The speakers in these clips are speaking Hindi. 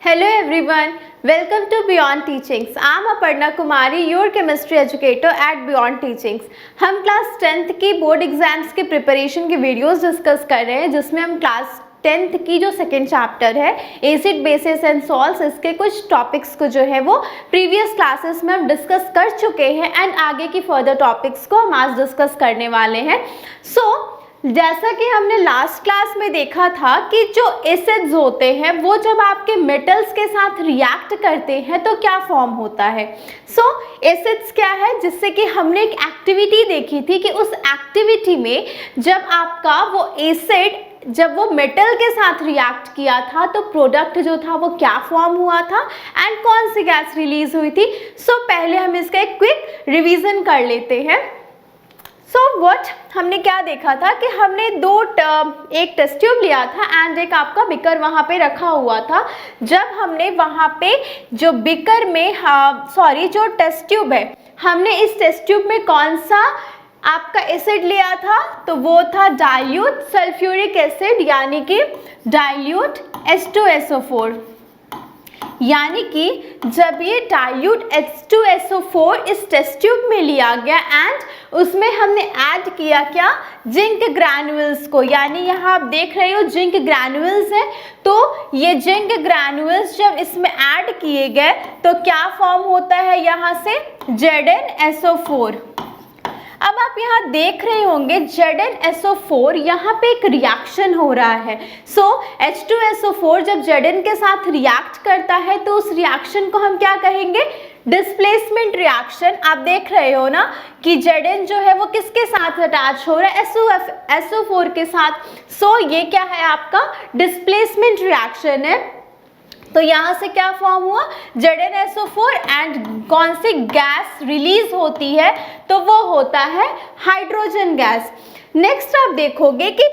Hello everyone, welcome to Beyond Teachings. I am Aparna Kumari, your chemistry educator at Beyond Teachings. हम क्लास 10th की बोर्ड एग्जाम्स के प्रिपरेशन की वीडियोस डिस्कस कर रहे हैं, जिसमें हम क्लास 10th की जो सेकेंड चैप्टर है एसिड बेसिस एंड सॉल्ट्स, इसके कुछ टॉपिक्स को जो है वो प्रीवियस क्लासेस में हम डिस्कस कर चुके हैं एंड आगे की फर्दर टॉपिक्स को हम आज डिस्कस करने वाले हैं। जैसा कि हमने लास्ट क्लास में देखा था कि जो एसिड्स होते हैं वो जब आपके मेटल्स के साथ रिएक्ट करते हैं तो क्या फॉर्म होता है। एसिड्स क्या है, जिससे कि हमने एक एक्टिविटी देखी थी कि उस एक्टिविटी में जब आपका वो एसिड जब वो मेटल के साथ रिएक्ट किया था तो प्रोडक्ट जो था वो क्या फॉर्म हुआ था एंड कौन सी गैस रिलीज हुई थी। पहले हम इसका एक क्विक रिवीजन कर लेते हैं। हमने क्या देखा था कि हमने एक टेस्ट ट्यूब लिया था एंड एक आपका बिकर वहाँ पे रखा हुआ था। जब हमने वहाँ पे जो बिकर में जो टेस्ट ट्यूब है, हमने इस टेस्ट ट्यूब में कौन सा आपका एसिड लिया था, तो वो था डाइल्यूट सल्फ्यूरिक एसिड, यानी कि डाइल्यूट H2SO4। यानी कि जब ये डाइल्यूट H2SO4 इस टेस्ट ट्यूब में लिया गया एंड उसमें हमने ऐड किया क्या, जिंक ग्रैन्युल्स को। यानी यहाँ आप देख रहे हो जिंक ग्रैन्युल्स है, तो ये जिंक ग्रैन्युल्स जब इसमें ऐड किए गए तो क्या फॉर्म होता है यहाँ से, ZnSO4। अब आप यहाँ देख रहे होंगे ZnSO4, यहाँ पे एक रिएक्शन हो रहा है। H2SO4 जब Zn के साथ रिएक्ट करता है तो उस रिएक्शन को हम क्या कहेंगे, डिस्प्लेसमेंट रिएक्शन। आप देख रहे हो ना कि Zn जो है वो किसके साथ अटैच हो रहा है, SO4 के साथ। ये क्या है, आपका डिस्प्लेसमेंट रिएक्शन है। तो यहाँ से क्या फॉर्म हुआ, ZnSO4 एंड कौन सी गैस रिलीज होती है, तो वो होता है हाइड्रोजन गैस। नेक्स्ट आप देखोगे कि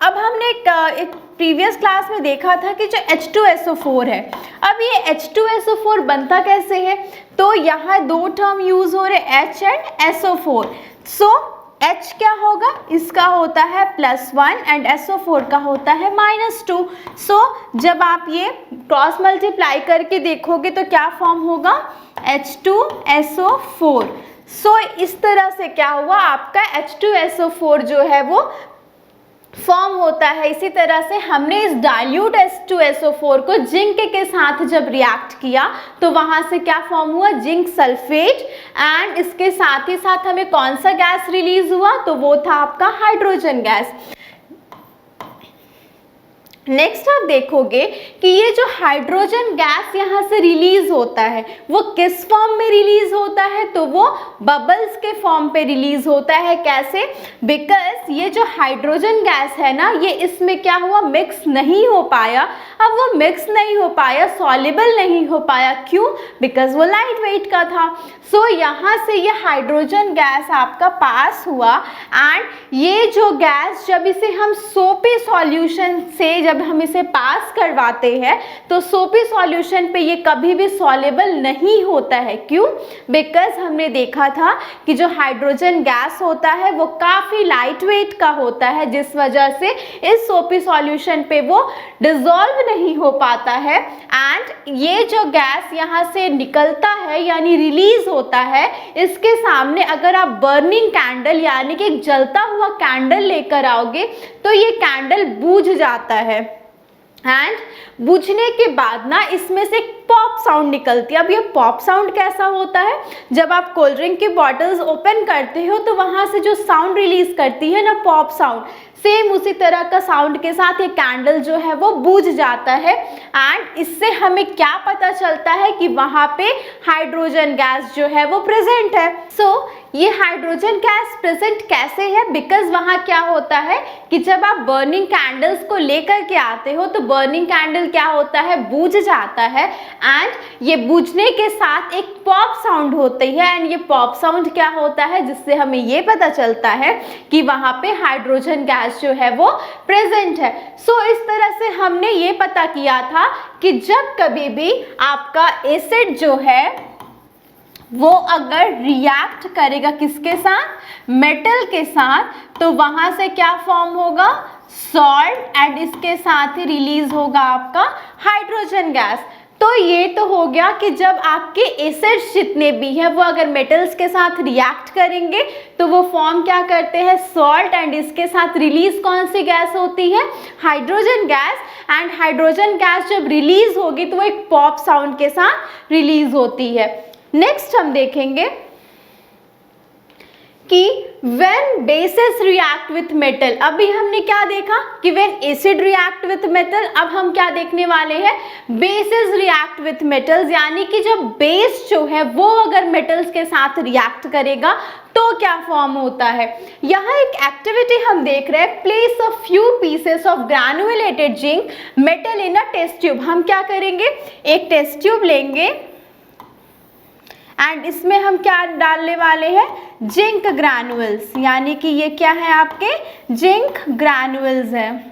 अब हमने एक प्रीवियस क्लास में देखा था कि जो H2SO4 है, अब ये H2SO4 बनता कैसे है, तो यहाँ दो टर्म यूज हो रहे H एंड SO4। H क्या होगा, इसका होता है +1 एंड SO4 का होता है -2। जब आप ये क्रॉस मल्टीप्लाई करके देखोगे तो क्या फॉर्म होगा, H2SO4। इस तरह से क्या हुआ, आपका H2SO4 जो है वो फॉर्म होता है। इसी तरह से हमने इस डाइल्यूट H2SO4 को जिंक के साथ जब रिएक्ट किया तो वहां से क्या फॉर्म हुआ, जिंक सल्फेट, एंड इसके साथ ही साथ हमें कौन सा गैस रिलीज हुआ, तो वो था आपका हाइड्रोजन गैस। नेक्स्ट आप देखोगे कि ये जो हाइड्रोजन गैस यहाँ से रिलीज होता है वो किस फॉर्म में रिलीज होता है, तो वो बबल्स के फॉर्म पे रिलीज होता है। कैसे, बिकॉज ये जो हाइड्रोजन गैस है ना, ये इसमें क्या हुआ, मिक्स नहीं हो पाया। अब वो मिक्स नहीं हो पाया, सॉल्युबल नहीं हो पाया, क्यों, बिकॉज वो लाइट वेट का था। यहाँ से ये हाइड्रोजन गैस आपका पास हुआ एंड ये जो गैस जब इसे हम सोपी सॉल्यूशन से जब हम इसे पास करवाते हैं तो सोपी सॉल्यूशन पे ये कभी भी सॉल्युबल नहीं होता है। क्यों, बिकॉज हमने देखा था कि जो हाइड्रोजन गैस होता है वो काफ़ी लाइट वेट का होता है, जिस वजह से इस सोपी सॉल्यूशन पे वो डिसॉल्व नहीं हो पाता है। एंड ये जो गैस यहाँ से निकलता है यानी रिलीज होता है, इसके सामने अगर आप बर्निंग कैंडल यानी कि एक जलता हुआ कैंडल लेकर आओगे तो ये कैंडल बुझ जाता है एंड बुझने के बाद ना इसमें से एक पॉप साउंड निकलती है। अब ये पॉप साउंड कैसा होता है, जब आप कोल्ड ड्रिंक की बॉटल्स ओपन करते हो तो वहाँ से जो साउंड रिलीज करती है ना, पॉप साउंड, सेम उसी तरह का साउंड के साथ ये कैंडल जो है वो बुझ जाता है। एंड इससे हमें क्या पता चलता है कि वहाँ पे हाइड्रोजन गैस जो है वो प्रेजेंट है। ये हाइड्रोजन गैस प्रेजेंट कैसे है, बिकॉज वहाँ क्या होता है कि जब आप बर्निंग कैंडल्स को लेकर के आते हो तो बर्निंग कैंडल क्या होता है, बुझ जाता है एंड ये बुझने के साथ एक पॉप साउंड होती है एंड ये पॉप साउंड क्या होता है, जिससे हमें ये पता चलता है कि वहाँ पे हाइड्रोजन गैस जो है वो प्रेजेंट है। इस तरह से हमने ये पता किया था कि जब कभी भी आपका एसिड जो है वो अगर रिएक्ट करेगा किसके साथ, मेटल के साथ, तो वहां से क्या फॉर्म होगा, सॉल्ट, एंड इसके साथ ही रिलीज होगा आपका हाइड्रोजन गैस। तो ये तो हो गया कि जब आपके एसिड्स जितने भी हैं वो अगर मेटल्स के साथ रिएक्ट करेंगे तो वो फॉर्म क्या करते हैं, सॉल्ट, एंड इसके साथ रिलीज कौन सी गैस होती है, hydrogen gas. And hydrogen gas जब रिलीज होगी तो वो एक पॉप साउंड के साथ रिलीज होती है। नेक्स्ट हम देखेंगे कि when bases react with metal, अभी हमने क्या देखा कि when acid react with metal, अब हम क्या देखने वाले हैं, bases react with metals, यानी कि जब बेस जो है वो अगर मेटल्स के साथ रिएक्ट करेगा तो क्या फॉर्म होता है। यहाँ एक एक्टिविटी हम देख रहे हैं, place a few pieces of granulated zinc metal in a test tube. हम क्या करेंगे, एक टेस्ट ट्यूब लेंगे एंड इसमें हम क्या डालने वाले हैं, जिंक ग्रैनुअल्स, यानी कि ये क्या है आपके जिंक ग्रैनुअल्स है।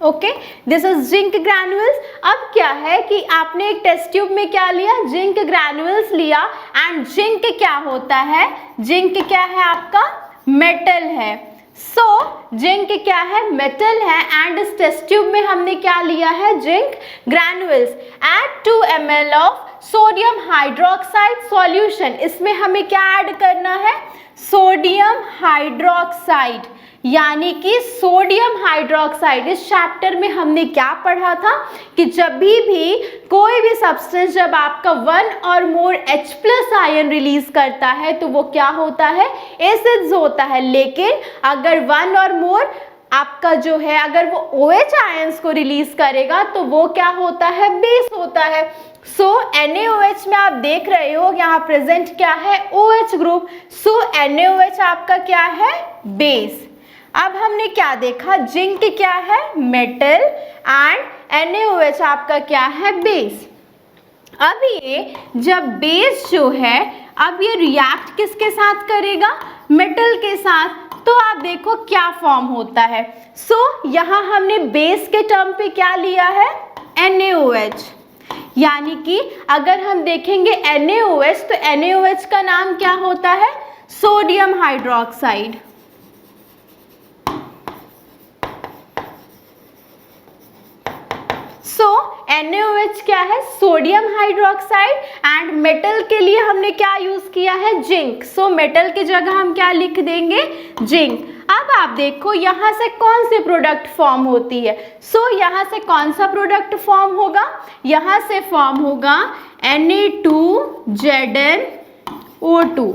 Okay, this is zinc granules. अब क्या है कि आपने एक टेस्ट ट्यूब में क्या लिया, जिंक ग्रैनुअल्स लिया, एंड जिंक क्या होता है, जिंक क्या है आपका, मेटल है। सो जिंक क्या है, मेटल है, एंड इस टेस्ट ट्यूब में हमने क्या लिया है, zinc granules. Add 2 ml of sodium hydroxide solution, इसमें हमें क्या ऐड करना है, सोडियम हाइड्रोक्साइड, यानी कि सोडियम हाइड्रोक्साइड। इस चैप्टर में हमने क्या पढ़ा था कि जब भी कोई भी सब्सटेंस जब आपका 1 और मोर H+ आयन रिलीज करता है तो वो क्या होता है, एसिड्स होता है। लेकिन अगर 1 और मोर आपका जो है अगर वो OH आयंस को रिलीज करेगा तो वो क्या होता है, बेस होता है। सो NaOH में आप देख रहे हो यहाँ प्रेजेंट क्या है, OH ग्रुप। सो NaOH आपका क्या है, बेस। अब हमने क्या देखा, जिंक क्या है, मेटल, एंड NaOH आपका क्या है, बेस। अब ये जब बेस जो है अब ये रिएक्ट किसके साथ करेगा, मेटल के साथ, तो आप देखो क्या फॉर्म होता है। सो यहाँ हमने बेस के टर्म पे क्या लिया है, NaOH, यानी कि अगर हम देखेंगे NaOH तो NaOH का नाम क्या होता है, सोडियम हाइड्रोक्साइड। सो NaOH क्या है, सोडियम हाइड्रोक्साइड, एंड मेटल के लिए हमने क्या यूज किया है, जिंक। सो मेटल की जगह हम क्या लिख देंगे, जिंक। अब आप देखो यहाँ से कौन सी प्रोडक्ट फॉर्म होती है। सो यहाँ से कौन सा प्रोडक्ट फॉर्म होगा, यहाँ से फॉर्म होगा Na2ZnO2,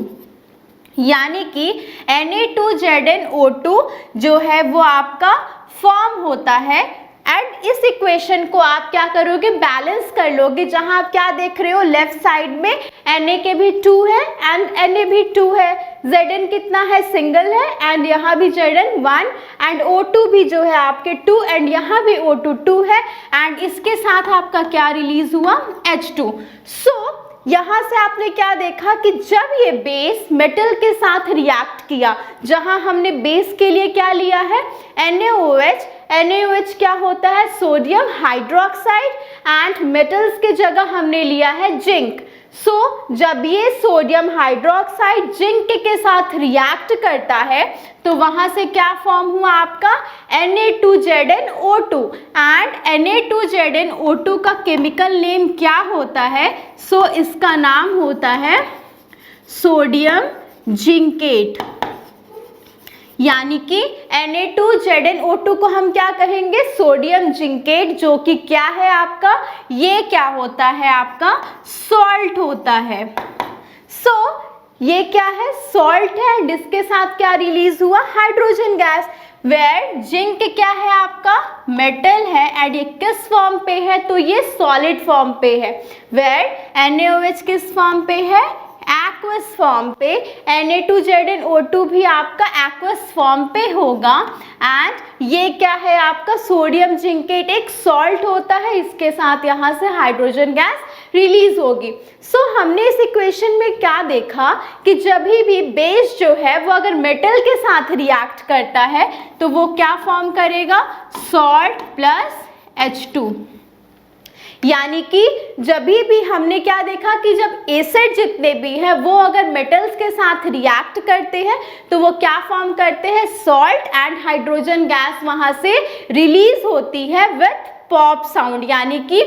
यानी कि Na2ZnO2 जो है वो आपका फॉर्म होता है। एंड इस इक्वेशन को आप क्या करोगे, बैलेंस कर लोगे। जहां आप क्या देख रहे हो, लेफ्ट साइड में Na के भी 2 है एंड Na भी 2 है, Zn कितना है, सिंगल है, एंड यहाँ भी Zn 1, एंड O2 भी जो है आपके 2, एंड यहाँ भी O2 2 है, एंड इसके साथ आपका क्या रिलीज हुआ, H2। सो यहाँ से आपने क्या देखा कि जब ये बेस मेटल के साथ रिएक्ट किया, जहां हमने बेस के लिए क्या लिया है, NaOH, NaOH क्या होता है, सोडियम हाइड्रोक्साइड, एंड मेटल्स के जगह हमने लिया है जिंक। सो जब ये सोडियम हाइड्रोक्साइड जिंक के साथ रिएक्ट करता है तो वहां से क्या फॉर्म हुआ आपका, Na2ZnO2, एंड Na2ZnO2 का केमिकल नेम क्या होता है, सो इसका नाम होता है सोडियम जिंकेट, यानी कि Na2ZnO2 को हम क्या कहेंगे, सोडियम जिंकेट, जो कि क्या है आपका, ये क्या होता है आपका, सॉल्ट होता है। सो ये क्या है, सॉल्ट है, एंड इसके साथ क्या रिलीज हुआ, हाइड्रोजन गैस। वेयर जिंक क्या है आपका, मेटल है, एंड ये किस फॉर्म पे है, तो ये सॉलिड फॉर्म पे है। वेयर NaOH किस फॉर्म पे है, एक्वस फॉर्म पे, Na2ZnO2 भी आपका एक्वस फॉर्म पे होगा, एंड ये क्या है आपका, सोडियम जिंकेट एक सॉल्ट होता है, इसके साथ यहाँ से हाइड्रोजन गैस रिलीज होगी। सो हमने इस इक्वेशन में क्या देखा कि जब भी बेस जो है वो अगर मेटल के साथ रिएक्ट करता है तो वो क्या फॉर्म करेगा, सॉल्ट प्लस H2, यानी कि जब भी हमने क्या देखा कि जब एसिड जितने भी है वो अगर मेटल्स के साथ रिएक्ट करते हैं तो वो क्या फॉर्म करते हैं, सॉल्ट, एंड हाइड्रोजन गैस वहां से रिलीज होती है विथ पॉप साउंड। यानी कि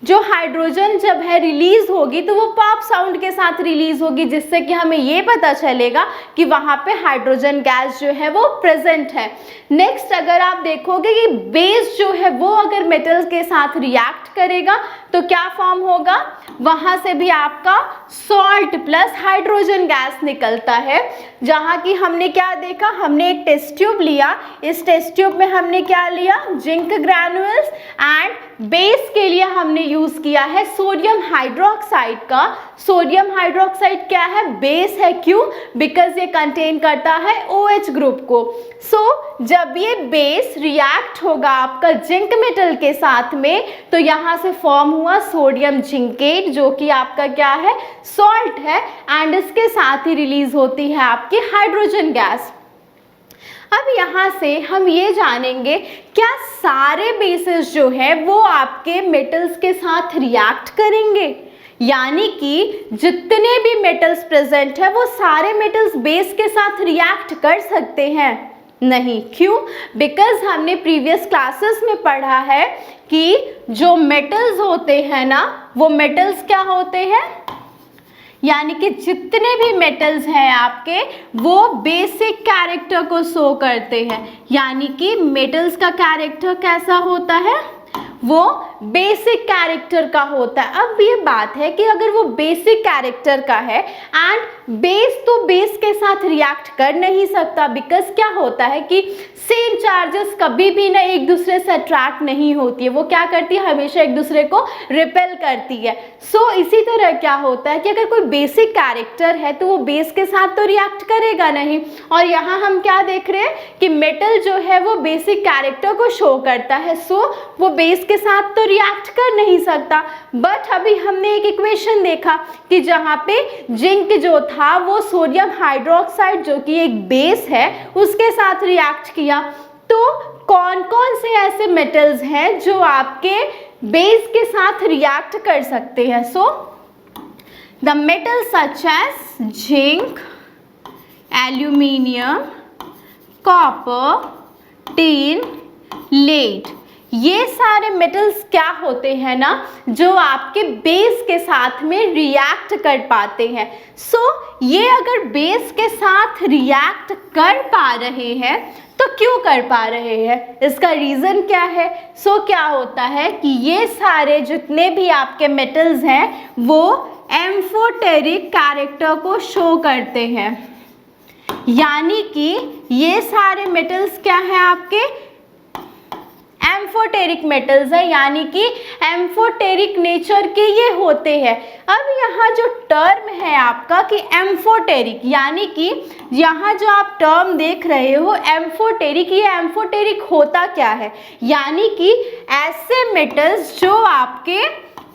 जो हाइड्रोजन जब है रिलीज होगी तो वो पॉप साउंड के साथ रिलीज होगी, जिससे कि हमें ये पता चलेगा कि वहां पे हाइड्रोजन गैस जो है वो प्रेजेंट है। नेक्स्ट अगर आप देखोगे कि बेस जो है वो अगर मेटल्स के साथ रिएक्ट करेगा तो क्या फॉर्म होगा, वहां से भी आपका सॉल्ट प्लस हाइड्रोजन गैस निकलता है। जहां कि हमने क्या देखा, हमने एक टेस्ट ट्यूब लिया, इस टेस्ट ट्यूब में हमने क्या लिया, जिंक ग्रैन्युल्स, एंड बेस के लिए हमने यूज किया है सोडियम हाइड्रोक्साइड का। सोडियम हाइड्रोक्साइड क्या है, बेस है। क्यों, बिकॉज ये कंटेन करता है OH ग्रुप को। जब ये बेस रिएक्ट होगा आपका जिंक मेटल के साथ में तो यहाँ से फॉर्म हुआ सोडियम जिंकेट, जो कि आपका क्या है, सॉल्ट है, एंड इसके साथ ही रिलीज होती है आपकी हाइड्रोजन गैस। अब यहाँ से हम ये जानेंगे क्या सारे बेसेस जो है वो आपके मेटल्स के साथ रिएक्ट करेंगे, यानी कि जितने भी मेटल्स प्रेजेंट है वो सारे मेटल्स बेस के साथ रिएक्ट कर सकते हैं? नहीं। क्यों, बिकॉज हमने प्रीवियस क्लासेस में पढ़ा है कि जो मेटल्स होते हैं ना वो मेटल्स क्या होते हैं, यानी कि जितने भी मेटल्स हैं आपके वो बेसिक कैरेक्टर को शो करते हैं। यानी कि मेटल्स का कैरेक्टर कैसा होता है, वो बेसिक कैरेक्टर का होता है। अब ये बात है कि अगर वो बेसिक कैरेक्टर का है एंड बेस तो बेस के साथ रिएक्ट कर नहीं सकता, बिकॉज क्या होता है कि सेम चार्जेस कभी भी ना एक दूसरे से अट्रैक्ट नहीं होती है, वो क्या करती है, हमेशा एक दूसरे को रिपेल करती है। इसी तरह क्या होता है कि अगर कोई बेसिक कैरेक्टर है तो वो बेस के साथ तो रिएक्ट करेगा नहीं। और यहाँ हम क्या देख रहे हैं कि मेटल जो है वो बेसिक कैरेक्टर को शो करता है, वो बेस के साथ तो रिएक्ट कर नहीं सकता। बट अभी हमने एक इक्वेशन देखा कि जहाँ पे जिंक जो था वो सोडियम हाइड्रोक्साइड जो कि एक बेस है उसके साथ रिएक्ट किया। तो कौन कौन से ऐसे मेटल्स हैं जो आपके बेस के साथ रिएक्ट कर सकते हैं? The metals such as zinc, aluminium, copper, tin, lead, ये सारे मेटल्स क्या होते हैं ना जो आपके बेस के साथ में रिएक्ट कर पाते हैं। ये अगर बेस के साथ रिएक्ट कर पा रहे हैं तो क्यों कर पा रहे हैं, इसका रीज़न क्या है? क्या होता है कि ये सारे जितने भी आपके मेटल्स हैं वो एम्फोटेरिक कैरेक्टर को शो करते हैं। यानी कि ये सारे मेटल्स क्या है आपके एम्फोटेरिक मेटल्स है, यानी कि एम्फोटेरिक नेचर के ये होते हैं। अब यहाँ जो टर्म है आपका कि एम्फोटेरिक, यानी कि यहाँ जो आप टर्म देख रहे हो एम्फोटेरिक, ये एम्फोटेरिक होता क्या है, यानी कि ऐसे मेटल्स जो आपके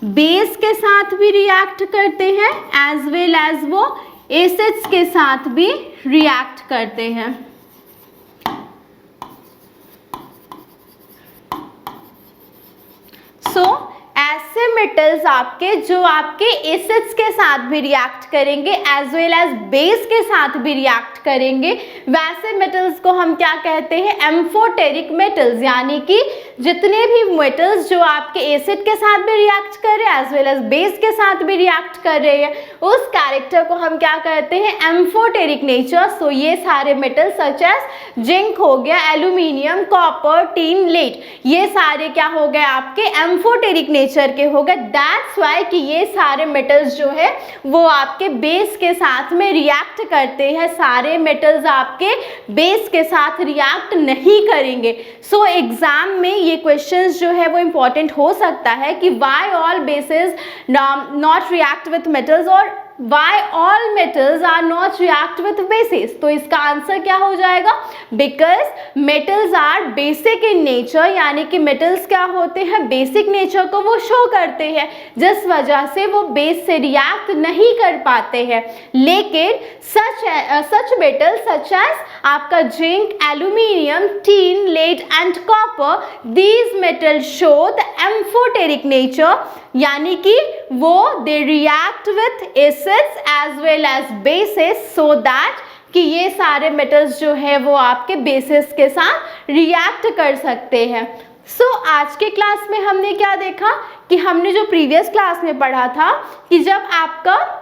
बेस के साथ भी रिएक्ट करते हैं एज वेल एज वो एसिड्स के साथ भी रिएक्ट करते हैं। ऐसे मेटल्स आपके जो आपके एसिड्स के साथ भी रिएक्ट करेंगे एज वेल एज बेस के साथ भी रिएक्ट करेंगे, वैसे मेटल्स को हम क्या कहते हैं, एम्फोटेरिक मेटल्स। यानी कि जितने भी मेटल्स जो आपके एसिड के साथ भी रिएक्ट कर रहे हैं एज वेल एज बेस के साथ भी रिएक्ट कर रहे हैं, उस कैरेक्टर को हम क्या कहते हैं, एम्फोटेरिक नेचर। ये सारे मेटल्स सच एज जिंक हो गया, एल्यूमिनियम, कॉपर, टिन, लेड, ये सारे क्या हो गए आपके एम्फोटेरिक नेचर के हो गए। दैट्स वाई कि ये सारे मेटल्स जो है वो आपके बेस के साथ में रिएक्ट करते हैं, सारे मेटल्स आपके बेस के साथ रिएक्ट नहीं करेंगे। एग्जाम में ये क्वेश्चंस जो है वो इंपॉर्टेंट हो सकता है कि why all bases not react with metals, और why all metals are not react with bases? तो इसका आंसर क्या हो जाएगा? Because metals are basic in nature, यानी कि metals क्या होते हैं? बेसिक नेचर को वो शो करते हैं, जिस वजह से वो बेस से रिएक्ट नहीं कर पाते हैं। लेकिन सच मेटल सच एज आपका zinc, aluminium, tin, lead and copper, these metal show the amphoteric nature, यानी कि वो they react with acids as well as bases, so that कि ये सारे मेटल्स जो है वो आपके बेसिस के साथ रिएक्ट कर सकते हैं। आज के क्लास में हमने क्या देखा कि हमने जो प्रीवियस क्लास में पढ़ा था कि जब आपका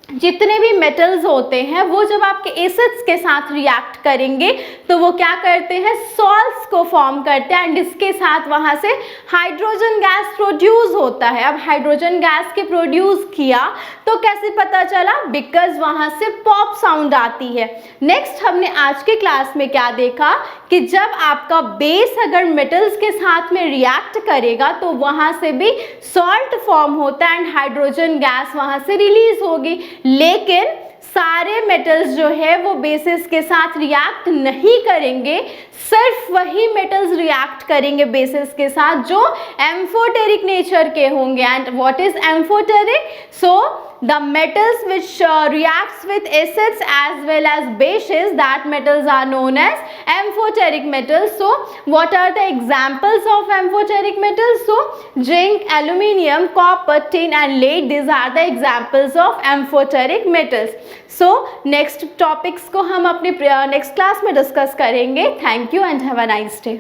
जितने भी मेटल्स होते हैं वो जब आपके एसिड्स के साथ रिएक्ट करेंगे तो वो क्या करते हैं? सॉल्ट्स को फॉर्म करते हैं एंड इसके साथ वहाँ से हाइड्रोजन गैस प्रोड्यूस होता है। अब हाइड्रोजन गैस के प्रोड्यूस किया तो कैसे पता चला? बिकॉज वहाँ से पॉप साउंड आती है। नेक्स्ट हमने आज के क्लास में क्या देखा कि जब आपका बेस अगर मेटल्स के साथ में रिएक्ट करेगा तो वहाँ से भी सॉल्ट फॉर्म होता है एंड हाइड्रोजन गैस वहाँ से रिलीज होगी। लेकिन सारे मेटल्स जो है वो बेसिस के साथ रिएक्ट नहीं करेंगे, सिर्फ वही मेटल्स रिएक्ट करेंगे बेसिस के साथ जो एम्फोटेरिक नेचर के होंगे। And what is amphoteric? So the metals which reacts with acids as well as bases, that metals are known as amphoteric metals. So what are the examples of amphoteric metals? So zinc, aluminium, copper, tin and lead, these are the examples of amphoteric metals. So next topics को हम अपने next class में discuss करेंगे. Thank you and have a nice day.